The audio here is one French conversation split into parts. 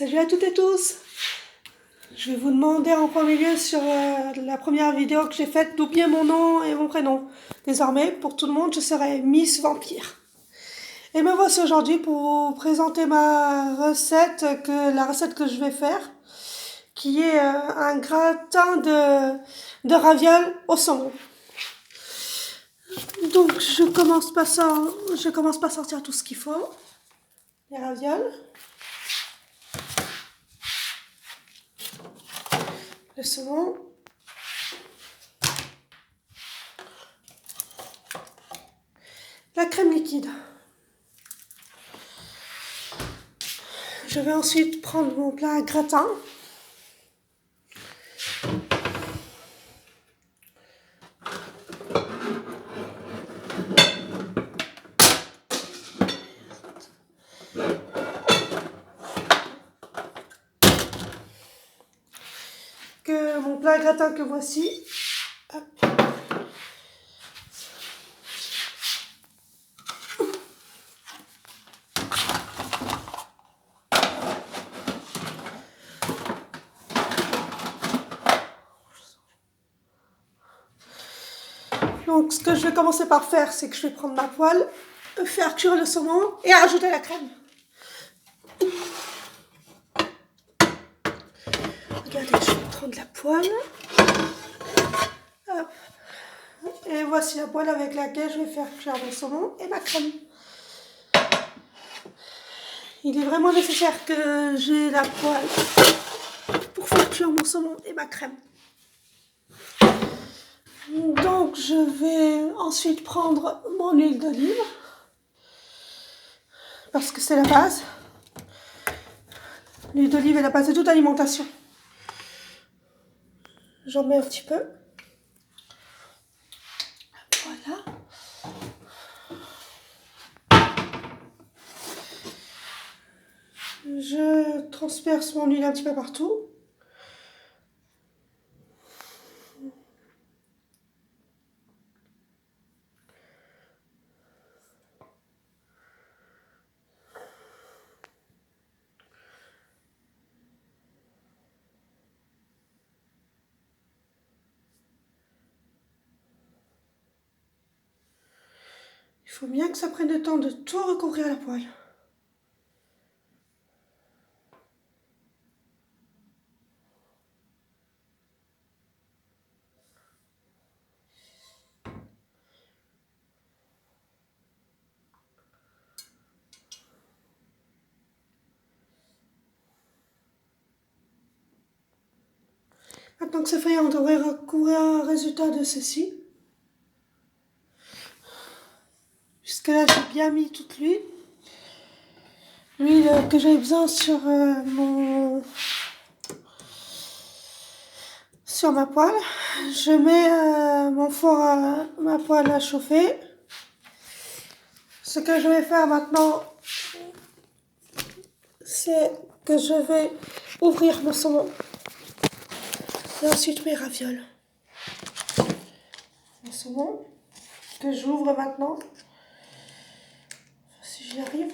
Salut à toutes et tous. Je vais vous demander en premier lieu sur la première vidéo que j'ai faite d'oublier mon nom et mon prénom. Désormais, pour tout le monde, je serai Miss Vampire. Et me voici aujourd'hui pour vous présenter la recette que je vais faire, qui est un gratin de ravioles au saumon. Donc je commence par sortir tout ce qu'il faut. Les ravioles. Le saumon, la crème liquide. Je vais ensuite prendre mon plat à gratin. Mon plat à gratin que voici. Hop. Donc ce que je vais commencer par faire, c'est que je vais prendre ma poêle, faire cuire le saumon et ajouter la crème. Regardez, je vais prendre la poêle. Hop. Et voici la poêle avec laquelle je vais faire cuire le saumon et ma crème. Il est vraiment nécessaire que j'ai la poêle pour faire cuire mon saumon et ma crème. Donc je vais ensuite prendre mon huile d'olive, parce que c'est la base. L'huile d'olive est la base de toute alimentation. J'en mets un petit peu. Voilà. Je transperce mon huile un petit peu partout. Il faut bien que ça prenne le temps de tout recouvrir la poêle. Maintenant que c'est fait, on devrait recouvrir un résultat de ceci. Jusque là, j'ai bien mis toute l'huile. L'huile que j'avais besoin sur ma poêle. Je mets ma poêle à chauffer. Ce que je vais faire maintenant, c'est que je vais ouvrir mon saumon. Et ensuite mes ravioles. Le saumon que j'ouvre maintenant. Si j'y arrive.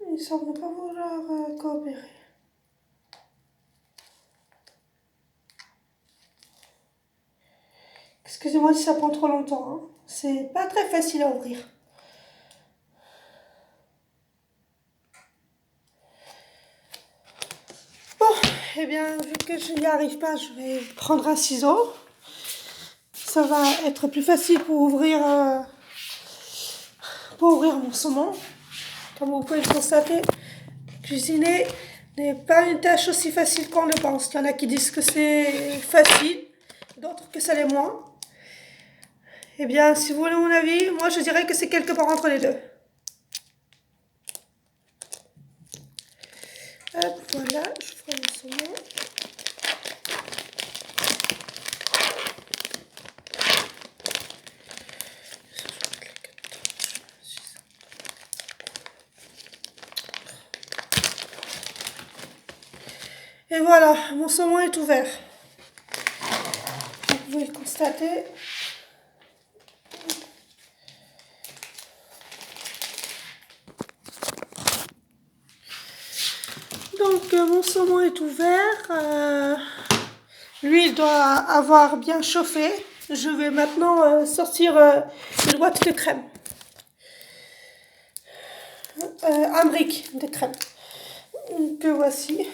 Il semble pas vouloir coopérer. Excusez-moi si ça prend trop longtemps, hein. C'est pas très facile à ouvrir. Bon, eh bien, vu que je n'y arrive pas, je vais prendre un ciseau. Ça va être plus facile pour ouvrir mon saumon. Comme vous pouvez le constater, cuisiner n'est pas une tâche aussi facile qu'on le pense. Il y en a qui disent que c'est facile, d'autres que ça l'est moins. Eh bien, si vous voulez mon avis, moi je dirais que c'est quelque part entre les deux. Hop, voilà, je ferai mon saumon. Et voilà, mon saumon est ouvert. Vous pouvez le constater. Donc mon saumon est ouvert. L'huile doit avoir bien chauffé. Je vais maintenant sortir une boîte de crème. Un brick de crème. Que voici.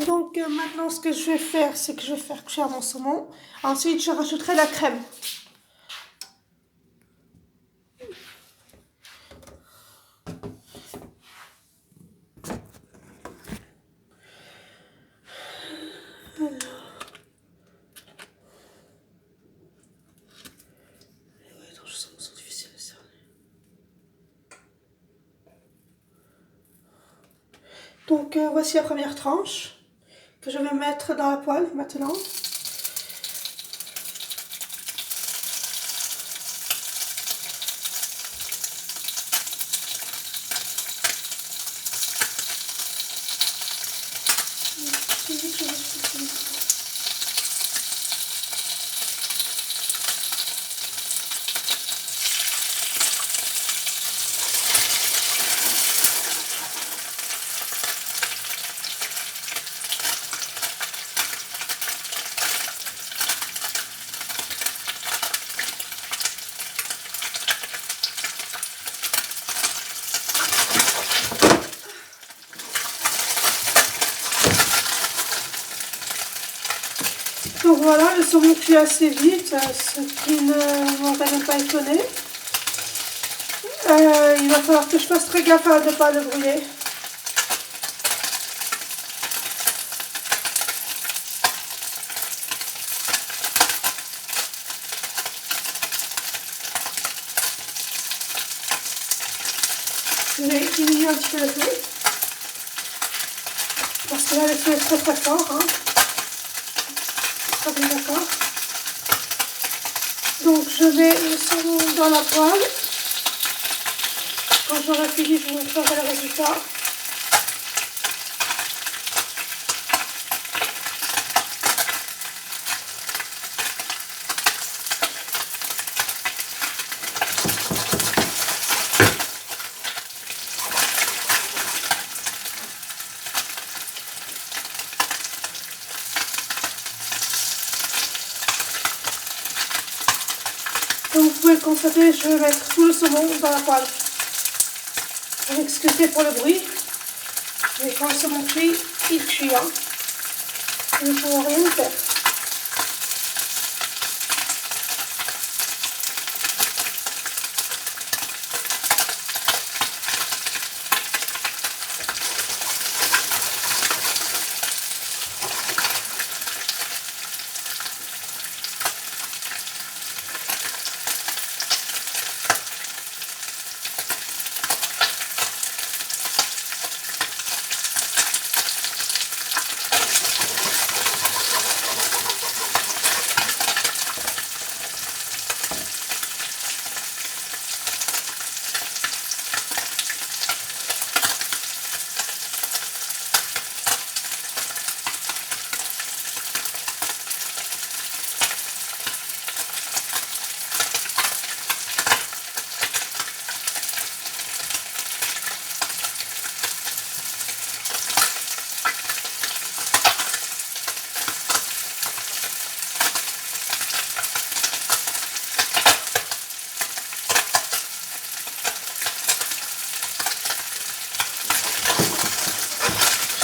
Donc maintenant ce que je vais faire, c'est que je vais faire cuire mon saumon. Ensuite je rajouterai la crème. Donc voici la première tranche que je vais mettre dans la poêle maintenant. Donc voilà, le saumon cuit assez vite, ce qui ne m'aurait même pas étonné. Il va falloir que je fasse très gaffe à ne pas le brûler. Je vais diminuer un petit peu le feu. Parce que là, le feu est très très fort. Hein. Très bien d'accord. Donc je mets le saumon dans la poêle. Quand j'aurai fini, je vous montrerai le résultat. Comme vous pouvez le constater, je vais mettre tout le saumon dans la poêle. Je vais m'excuser pour le bruit, mais quand le saumon cuit, il cuit. Hein. Il ne faut rien faire.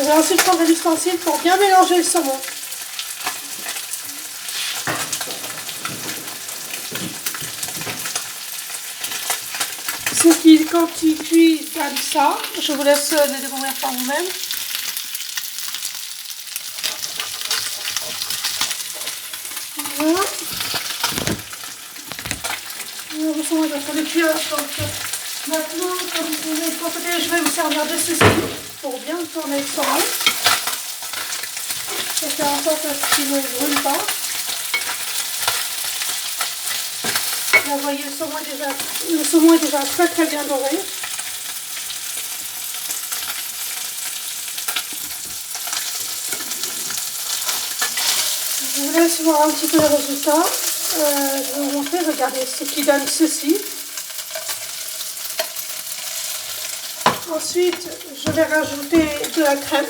Je vais ensuite prendre un ustensile pour bien mélanger le saumon. Ce qui, quand il cuit comme ça, je vous laisse le découvrir par vous-même. Voilà. Le saumon est en train de cuire, donc Maintenant, comme vous voulez de côté, je vais vous servir de ceci pour bien tourner le saumon et faire en sorte qu'il ne brûle pas. Là, vous voyez, le saumon est déjà très très bien doré. Je vous laisse voir un petit peu le résultat. Je vais vous montrer, regardez ce qui donne ceci. Ensuite, je vais rajouter de la crème.